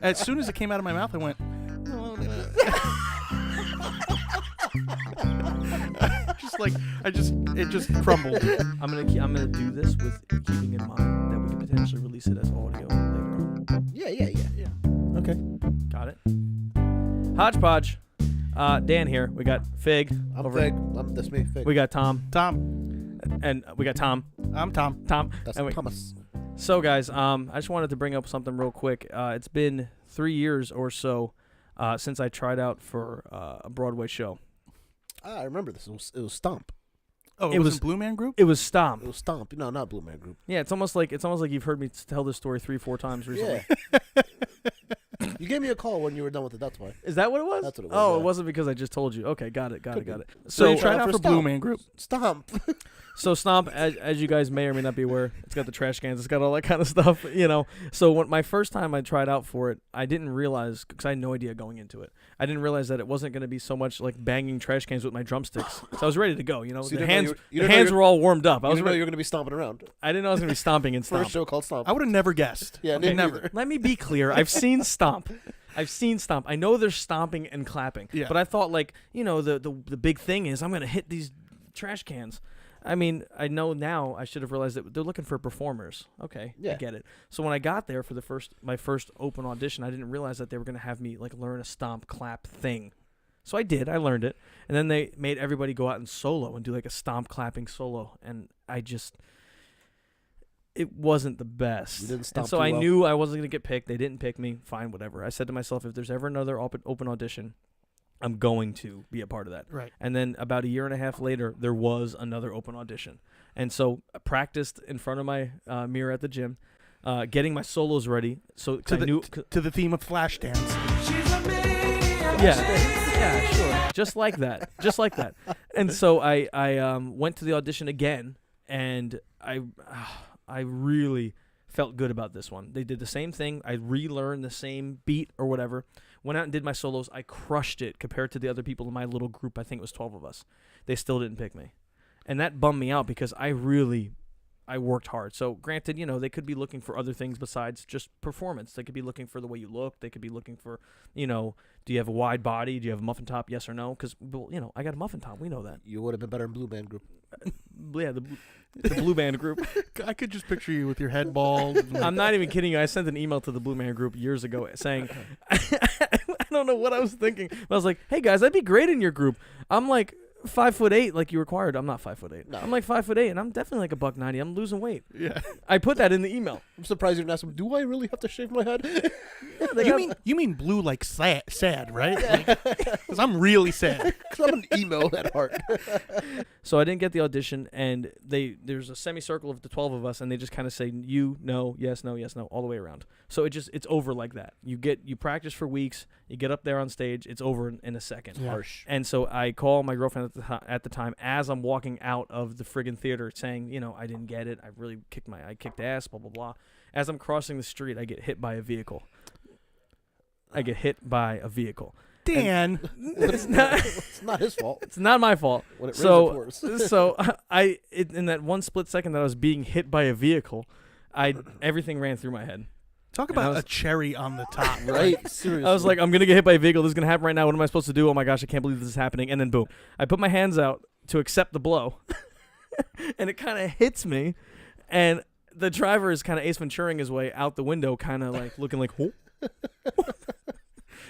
As soon as it came out of my mouth, I went. It just crumbled. I'm gonna do this with keeping in mind that we could potentially release it as audio later on. Yeah. Okay, got it. HodgePodge. Dan here. We got Fig. I'm Fig. That's me, Fig. We got Tom. And we got Tom. I'm Tom. That's Thomas. So guys, I just wanted to bring up something real quick. It's been 3 years or so since I tried out for a Broadway show. I remember this. It was Stomp. Oh, it was Blue Man Group? It was Stomp. It was Stomp. No, not Blue Man Group. Yeah, it's almost like you've heard me tell this story 3-4 times recently. Yeah. You gave me a call when you were done with it. That's why. Is that what it was? That's what it was. Oh, yeah. It wasn't because I just told you. Okay, got it. So you tried out for Blue Man Group. Stomp. So Stomp, as you guys may or may not be aware, it's got the trash cans, it's got all that kind of stuff, So when my first time I tried out for it, I didn't realize, because I had no idea going into it, I didn't realize that it wasn't going to be so much like banging trash cans with my drumsticks. So I was ready to go, So the hands were all warmed up. I didn't know you were going to be stomping around. I didn't know I was going to be stomping and stomp. First show called Stomp. I would have never guessed. Yeah, okay, never. Let me be clear. I've seen Stomp. I know there's stomping and clapping. Yeah. But I thought the big thing is I'm going to hit these trash cans. I mean, I know now I should have realized that they're looking for performers. Okay, yeah. I get it. So when I got there for my first open audition, I didn't realize that they were going to have me learn a stomp clap thing. So I did. I learned it. And then they made everybody go out and solo and do a stomp clapping solo. And it wasn't the best. You didn't stomp and so too I well. knew I wasn't going to get picked. They didn't pick me. Fine, whatever. I said to myself, if there's ever another open audition, I'm going to be a part of that. Right. And then about a year and a half later, there was another open audition. And so I practiced in front of my mirror at the gym, getting my solos ready. So to the theme of Flashdance. Yeah, sure. Just like that. And so I went to the audition again, and I really felt good about this one. They did the same thing. I relearned the same beat or whatever. Went out and did my solos. I crushed it compared to the other people in my little group. I think it was 12 of us. They still didn't pick me. And that bummed me out because I worked hard. So granted, they could be looking for other things besides just performance. They could be looking for the way you look. They could be looking for, do you have a wide body? Do you have a muffin top? Yes or no? Because, I got a muffin top. We know that. You would have been better in Blue Man Group. Yeah, the Blue Band Group. I could just picture you with your head bald. I'm not even kidding you. I sent an email to the Blue Man Group years ago saying, I don't know what I was thinking. But I was like, hey, guys, I'd be great in your group. I'm 5'8", like you required. I'm not 5'8". No. I'm 5'8", and I'm definitely $190. I'm losing weight. Yeah. I put that in the email. I'm surprised you didn't ask him, do I really have to shave my head? You mean blue like sad, right? Because I'm really sad. Because I'm an emo at heart. So I didn't get the audition, and there's a semicircle of the 12 of us, and they just kind of say no, yes, no, all the way around. So it's over like that. You practice for weeks, you get up there on stage, it's over in a second. Yeah. Harsh. And so I call my girlfriend at the time as I'm walking out of the friggin' theater saying, I didn't get it. I kicked ass, blah, blah, blah. As I'm crossing the street, I get hit by a vehicle. Dan. It's not his fault. It's not my fault. When it so in that one split second that I was being hit by a vehicle, everything ran through my head. Talk about a cherry on the top. Right? Seriously. I was like, I'm going to get hit by a vehicle. This is going to happen right now. What am I supposed to do? Oh, my gosh, I can't believe this is happening. And then, boom. I put my hands out to accept the blow. And it kind of hits me. And the driver is kind of Ace Venturing his way out the window, kind of looking like, oh.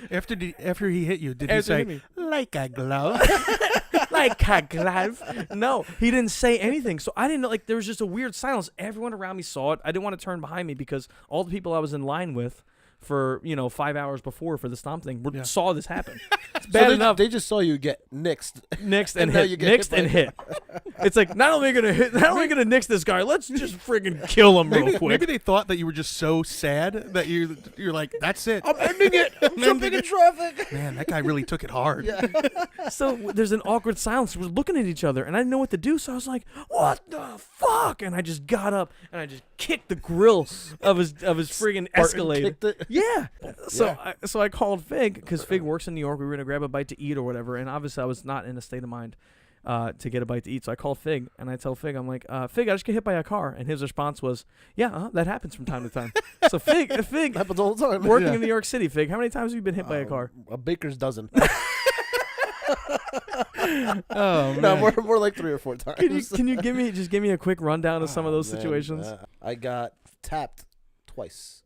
After he hit you, did he say, like a glove? Like a glove? No, he didn't say anything. So I didn't know, there was just a weird silence. Everyone around me saw it. I didn't want to turn behind me because all the people I was in line with for 5 hours before for the Stomp thing saw this happen. It's bad enough. They just saw you get nixed and hit. It's like, not only gonna nix this guy, let's just friggin' kill him real quick. Maybe they thought that you were just so sad that you're like, that's it. I'm ending it. I'm jumping in traffic. Man, that guy really took it hard. Yeah. So there's an awkward silence. We're looking at each other, and I didn't know what to do. So I was like, "What the fuck?" And I just got up and I just kicked the grill of his friggin' Escalade. Yeah. So I called Fig because Fig works in New York. We were gonna grab a bite to eat or whatever, and obviously I was not in a state of mind. to get a bite to eat. So I call Fig, and I tell Fig, I'm like, Fig, I just get hit by a car. And his response was, yeah, that happens from time to time. So Fig happens all the time. working in New York City, Fig, how many times have you been hit by a car? A baker's dozen. Oh, No, man. more like 3 or 4 times. Can you give me a quick rundown of some of those Man, situations? I got tapped twice,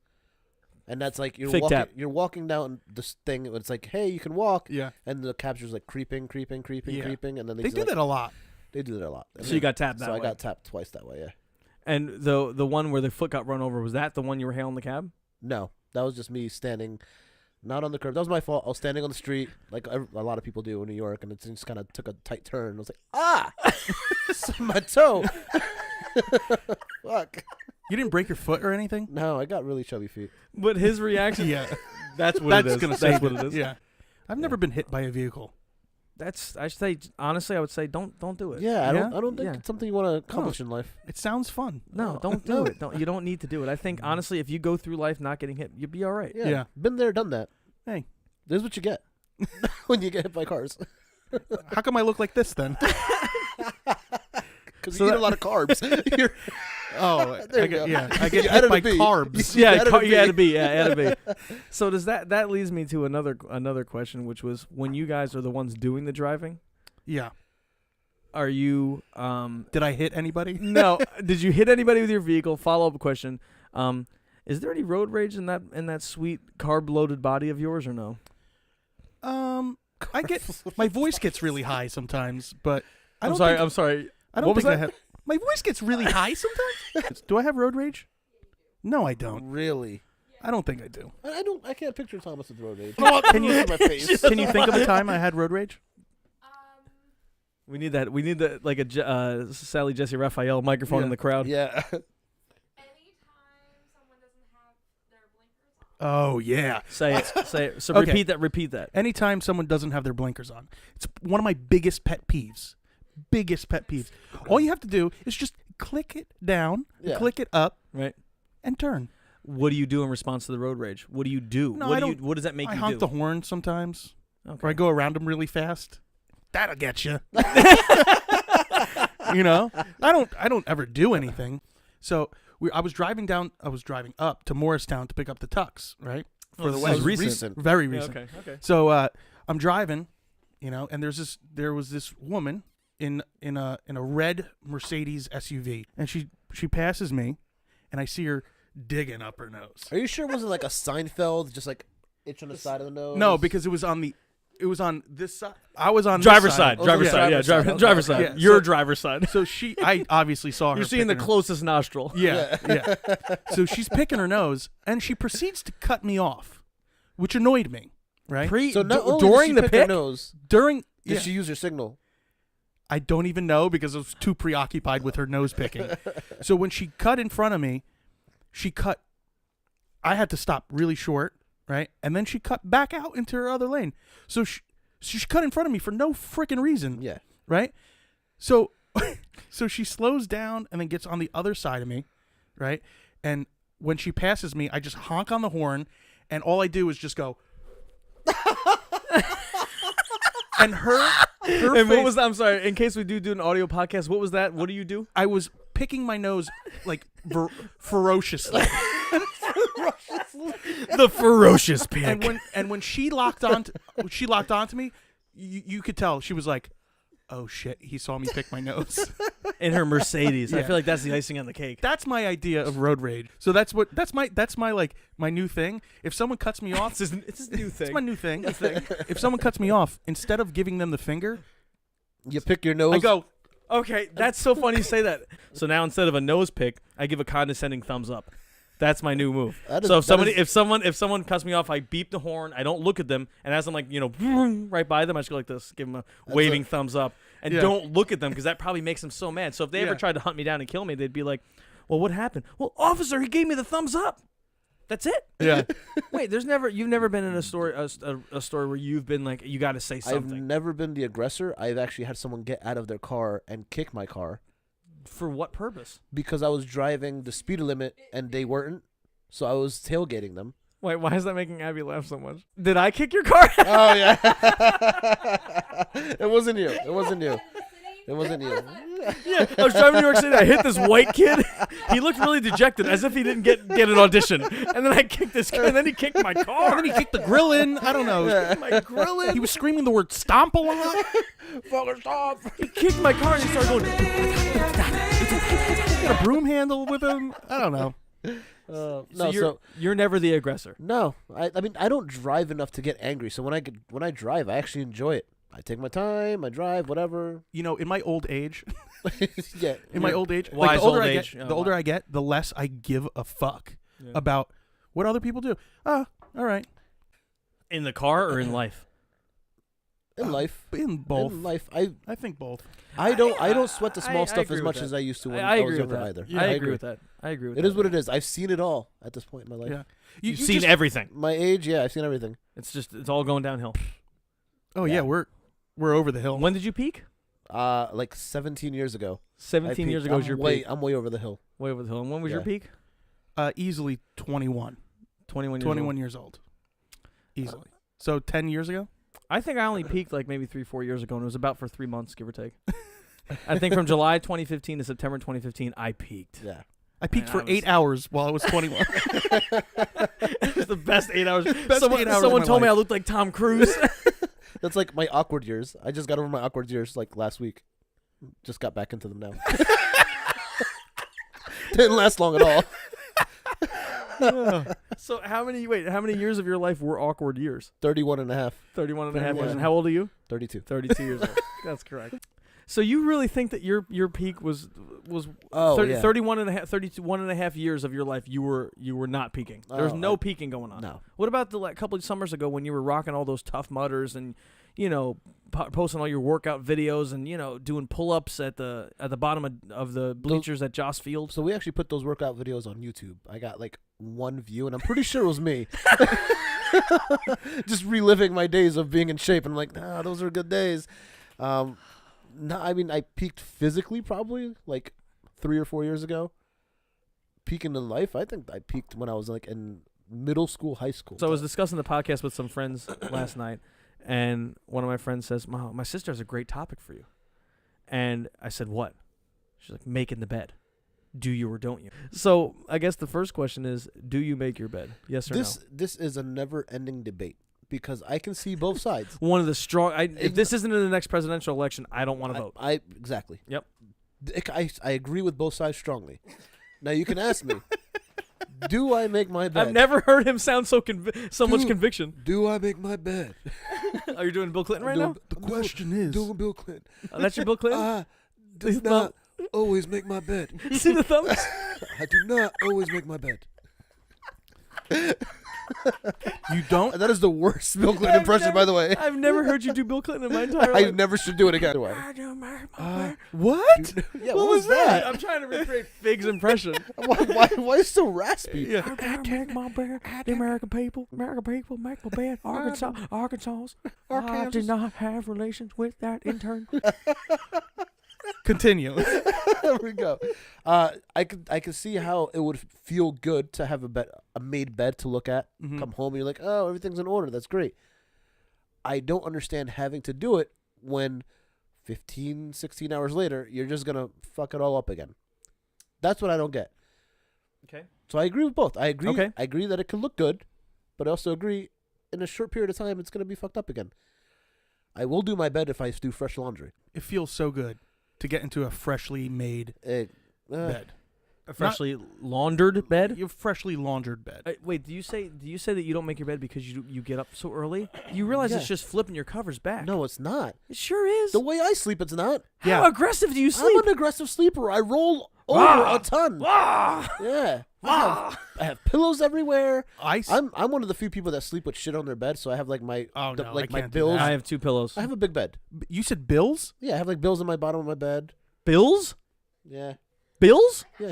and that's like Fake tap. you're walking down this thing. It's like, hey, you can walk, Yeah. and the capture's like creeping, and then They do that a lot. They do that a lot. So you got tapped that So way. I got tapped twice that way. Yeah. And the one where the foot got run over, was that the one you were hailing the cab? No, that was just me standing, not on the curb. That was my fault. I was standing on the street, like a lot of people do in New York, and it just kind of took a tight turn. I was like, it's my toe. Fuck. You didn't break your foot or anything? No, I got really chubby feet. But his reaction, Yeah. that's what it is. Gonna That's save what it. it is. Yeah. I've never been hit by a vehicle. I say honestly, I would say don't do it. Yeah, Yeah? I don't think Yeah. it's something you want to accomplish in life. It sounds fun. No, don't do it. You don't need to do it. I think honestly, if you go through life not getting hit, you'll be all right. Yeah. Yeah. Been there, done that. Hey. This is what you get when you get hit by cars. How come I look like this then? Because So you eat that- a lot of carbs. Oh, There I you get, go. yeah. I You get hit added a by B. carbs. You added a you had to B. be. Yeah, had to be. So does that leads me to another question, which was when you guys are the ones doing the driving, Yeah. are you Did I hit anybody? no? Did you hit anybody with your vehicle? Follow up question. Is there any road rage in that sweet carb loaded body of yours or no? I get my voice gets really high sometimes, but I I'm don't sorry. think, I'm sorry. I don't what was think I that? have. My voice gets really high sometimes. Do I have road rage? No, I don't. Really? I don't think I do. I can't picture Thomas with road rage. Can you my face? can you think of a time I had road rage? We need that. We need that like a Sally Jesse Raphael microphone Yeah. in the crowd. Yeah. Anytime someone doesn't have their blinkers on. Oh yeah. Say it. Say it. So Okay. repeat that. Anytime someone doesn't have their blinkers on, it's one of my biggest pet peeves. Biggest pet peeves. All you have to do is just click it down, Yeah. click it up, Right. and turn. What do you do in response to the road rage? What do you do? No, what I do you? don't- What does that make I you honk do? the horn sometimes, Okay. or I go around them really fast. That'll get you. You know, I don't ever do anything. So I was driving up to Morristown to pick up the tux, right? For the this wedding. is recent. Very Yeah, recent. okay. So I'm driving, and there was this woman in a red Mercedes SUV, and she passes me, and I see her digging up her nose. Are you sure it wasn't like a Seinfeld, just like itch on the side of the nose? No, because it was on this side. I was on Driver's this side. Oh, Driver's yeah. side. Yeah, Driver's side. Okay. driver's side. Yeah, Your so- driver's side. So I obviously saw her. You're seeing the picking her- closest nostril. Yeah, yeah. So she's picking her nose, and she proceeds to cut me off, which annoyed me. Right So not only during did she the pick pick. her nose, during. did Yeah, she use her signal? I don't even know because I was too preoccupied with her nose picking. So when she cut in front of me, I had to stop really short, right? And then she cut back out into her other lane. So she cut in front of me for no freaking reason, Yeah. right? So so she slows down and then gets on the other side of me, right? And when she passes me, I just honk on the horn, and all I do is just go. And her And face, what was that? I'm sorry. In case we do an audio podcast, what was that? What do you do? I was picking my nose like ferociously. The ferocious pick. And when she locked onto me, you could tell she was like, "Oh shit, he saw me pick my nose." In her Mercedes. I Yeah. feel like that's the icing on the cake. That's my idea of road rage. So that's my like my new thing. If someone cuts me off, It's this new thing. it's my new thing. If someone cuts me off, instead of giving them the finger, You pick your nose. I go, Okay, that's so funny you say that. So now instead of a nose pick, I give a condescending thumbs up. That's my new move. That is- So that if someone cuts me off, I beep the horn. I don't look at them, and as I'm like right by them, I just go like this, give them a waving thumbs up, and Yeah. don't look at them because that probably makes them so mad. So if they ever Yeah. tried to hunt me down and kill me, they'd be like, "Well, what happened?" "Well, officer, he gave me the thumbs up. That's it." yeah. Wait, you've never been in a story where you've been like, you got to say I've something. never been the aggressor. I've actually had someone get out of their car and kick my car For what purpose? because I was driving the speed limit and they weren't. So I was tailgating them. Wait, why is that making Abby laugh so much? Did I kick your car? Oh yeah. It wasn't you. It wasn't you. In the city, It wasn't you. Yeah, I was driving to New York City. I hit this white kid. He looked really dejected, as if he didn't get an audition. And then I kicked this kid, and then he kicked my car. And then he kicked the grill in. I don't know. my grill in. He was screaming the word stomp a lot. Fucking stop. He kicked my car, and he started going. He had a broom handle with him. I don't know. So you're never the aggressor. No, I mean I don't drive enough to get angry. So when I drive, I actually enjoy it. I take my time. I drive, whatever. You know, in my old age, Yeah. my old age, Wise the older old I age. get, the older I get, the less I give a fuck Yeah. about what other people do. Oh, all right. In the car or in life? In life. In both. In life, I think both. I don't sweat the small I stuff agree as with much that. as I used to when I I was agree with younger that. either. I agree with that. I agree with It that. is what it is. I've seen it all at this point in my life. Yeah. You've you seen just- everything. My age, yeah, I've seen everything. It's all going downhill. Oh Yeah. yeah, we're over the hill. When did you peak? Like 17 years ago. 17 years ago was your peak. I'm way over the hill. Way over the hill. And when was your Yeah. peak? Easily 21. 21 years 21 old. years old. Easily. So 10 years ago? I think I only peaked like maybe 3-4 years ago, and it was about for 3 months, give or take. I think from July 2015 to September 2015, I peaked. Yeah. I peaked Man, for I was- 8 hours while I was 21. It was the best 8 hours. Best someone 8 hours of someone my told me I life. looked like Tom Cruise. That's like my awkward years. I just got over my awkward years like last week. Just got back into them now. Didn't last long at all. So how many years of your life were awkward years? 31 and a half. 31 and a half years. Yeah. And how old are you? 32. 32 years old. That's correct. So you really think that your peak was Oh, 30, yeah. 31 and a half years of your life you were not peaking. There was Oh, no peaking going on. No. What about the couple of summers ago when you were rocking all those Tough Mudders and posting all your workout videos and doing pull-ups at the bottom of the bleachers at Joss Field? So we actually put those workout videos on YouTube. I got like 1 view, and I'm pretty sure it was me. Just reliving my days of being in shape. And I'm like, nah, those are good days. No, I mean, I peaked physically probably like 3 or 4 years ago. Peaking in life, I think I peaked when I was like in middle school, high school. So I was discussing the podcast with some friends last night, and one of my friends says, my sister has a great topic for you. And I said, what? She's like, making the bed. Do you or don't you? So I guess the first question is, do you make your bed? Yes or This is a never-ending debate because I can see both sides. no? One of the strong. If this isn't in the next presidential election, I don't want to vote. I exactly. Yep. I agree with both sides strongly. Now you can ask me, do I make my bed? I've never heard him sound so much Dude. conviction. Do I make my bed? Are you doing Bill Clinton right now? The question is, Doing Bill Clinton. That's your Bill Clinton? I do His not always make my bed. See the thumbs? I do not always make my bed. you don't? That is the worst Bill Clinton impression, by the way. I've never heard you do Bill Clinton in my entire I life. never should do it again. Do I? I do make my bed. What? Yeah, What was that? I'm trying to recreate Fig's impression. Why is it so raspy? Yeah. I gotta make my bed. The American people make my bed. Arkansas. I did not have relations with that intern. Continue. There we go. I could see how it would feel good to have a made bed to look at. Mhm. Come home and you're like, oh, everything's in order. That's great. I don't understand having to do it when 15, 16 hours later, you're just going to fuck it all up again. That's what I don't get. Okay. So I agree with both. I agree. Okay. I agree that it can look good, but I also agree in a short period of time, it's going to be fucked up again. I will do my bed if I do fresh laundry. It feels so good to get into a freshly made bed. A freshly laundered bed? You have freshly laundered bed. Wait, do you say that you don't make your bed because you get up so early? You realize Yeah. it's just flipping your covers back. No, it's not. It sure is. The way I sleep, it's not. How aggressive do you sleep? I'm an aggressive sleeper. I roll over Ah. a ton. Ah! Yeah. I have pillows everywhere. Ice. I'm one of the few people that sleep with shit on their bed, so I have like my Oh, no, I my can't do bills. that. I have 2 pillows. I have a big bed. You said bills? Yeah, I have like bills in my bottom of my bed. Bills? Yeah. Bills? Yeah.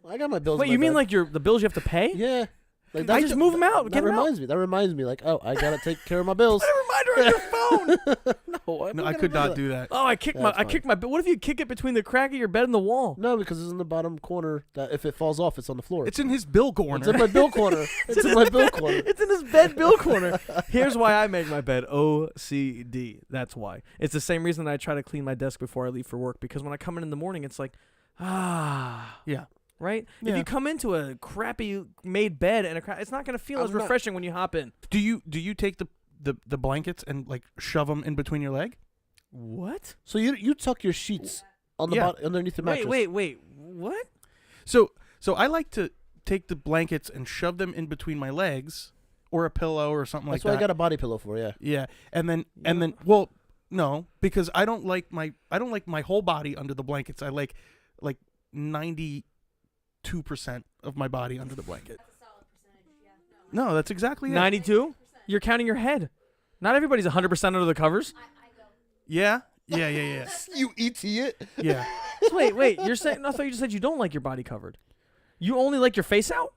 I got my bills. Wait, in you my mean bed. like the bills you have to pay? Yeah. Like I just move them out. That Get 'em out. reminds me. That reminds me. Like, oh, I gotta take care of my bills. Put a reminder on your phone. No, I could not do that. Oh, I kicked my. What if you kick it between the crack of your bed and the wall? No, because it's in the bottom corner. That if it falls off, it's on the floor. It's in his bill It's corner. in my bill corner. It's in my bill corner. It's in his bed bill corner. Here's why I make my bed. OCD. That's why. It's the same reason I try to clean my desk before I leave for work, because when I come in the morning, it's like, Yeah. right? If Yeah. you come into a crappy made bed and it's not going to feel as I'm not- refreshing when you hop in. Do you take the blankets and like shove them in between your leg? What? So you tuck your sheets on the underneath the mattress. Wait. What? So I like to take the blankets and shove them in between my legs or a pillow or something That's like what that. I got a body pillow for. Yeah. Yeah, and then well, no, because I don't like my whole body under the blankets. I like 92% of my body under the blanket. That's a solid percentage. Yeah. No, that's exactly it. 92? You're counting your head. Not everybody's 100% under the covers. I go. Yeah. You ET it. Yeah. So wait. You're saying? I thought you just said you don't like your body covered. You only like your face out.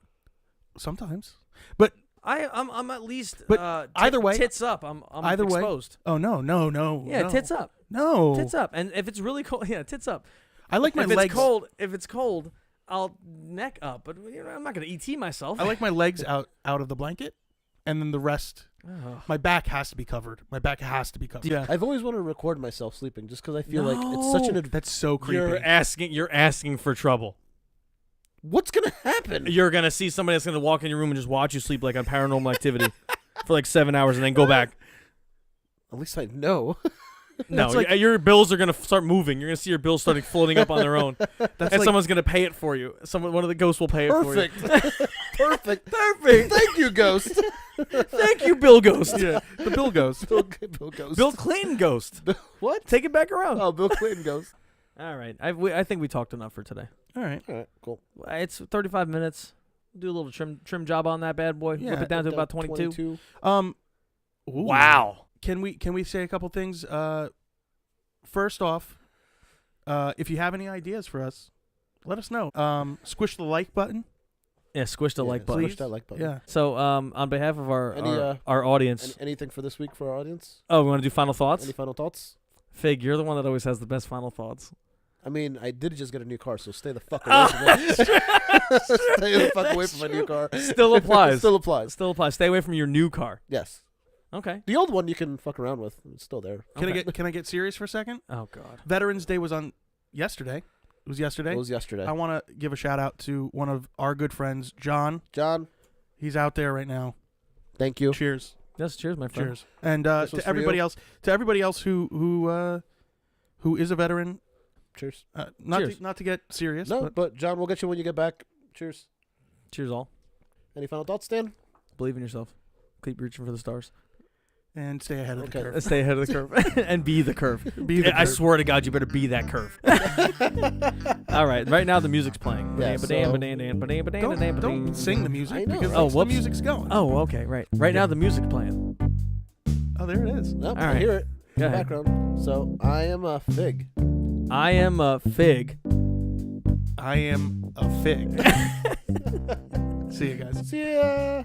Sometimes, but I'm at least. But either way- tits up. I'm either way- exposed. oh no. Yeah, no. tits up. No. Tits up. And if it's really cold, yeah, tits up. I like my if legs. If it's cold, I'll neck up. But I'm not gonna ET myself. I like my legs out of the blanket, and then the rest. Ugh. My back has to be covered. Yeah. I've always wanted to record myself sleeping just because I feel like it's such an. That's so creepy. You're asking for trouble. What's gonna happen? You're gonna see somebody that's gonna walk in your room and just watch you sleep like on Paranormal Activity for like 7 hours and then go back. At least I know. No, That's like- your bills are gonna start moving. You're gonna see your bills starting floating up on their own, That's and like someone's gonna pay it for you. One of the ghosts will pay it for you. Perfect. Perfect. Thank you, Ghost. Thank you, Bill Ghost. yeah, the Bill Ghost. Bill Ghost. Bill Clinton Ghost. What? Take it back around. Oh, Bill Clinton Ghost. All right. I think we talked enough for today. All right. All right, cool. It's 35 minutes. Do a little trim job on that bad boy. Yeah, Whip it down to about 22. Ooh. Wow. Can we say a couple things? First off, if you have any ideas for us, let us know. Squish the like button. Yeah, squish the like button. Push that like button. Yeah. So, on behalf of our audience, Anything for this week for our audience? we want to do final thoughts. Any final thoughts? Fig, you're the one that always has the best final thoughts. I mean, I did just get a new car, so stay the fuck away from it. Stay the fuck away from my new car. Still applies. Still applies. Still applies. Stay away from your new car. Yes. Okay. The old one you can fuck around with. It's still there. Can I get serious for a second? Oh God. Veterans Day was on yesterday. It was yesterday. It was yesterday. I want to give a shout out to one of our good friends, John. John, He's out there right now. thank you. Cheers. Yes. Cheers, my friend. Cheers. And This was to for everybody you. else, who is a veteran. Cheers. Cheers. Not to get serious. No, but but John, we'll get you when you get back. Cheers. Cheers, all. Any final thoughts, Dan? Believe in yourself. Keep reaching for the stars. and stay ahead of Okay. the curve. Stay ahead of the curve and be the curve. Be the I curve. swear to God, you better be that curve. All right, right now the music's playing. Yeah, Don't sing the music I know, because right? Oh, once the whoops. music's going. Oh, okay, right. Right now the music's playing. Oh, there it is. Nope, All I right. hear it in Go the ahead. background. So I am a fig. I am a fig. I am a fig. See you guys. See ya.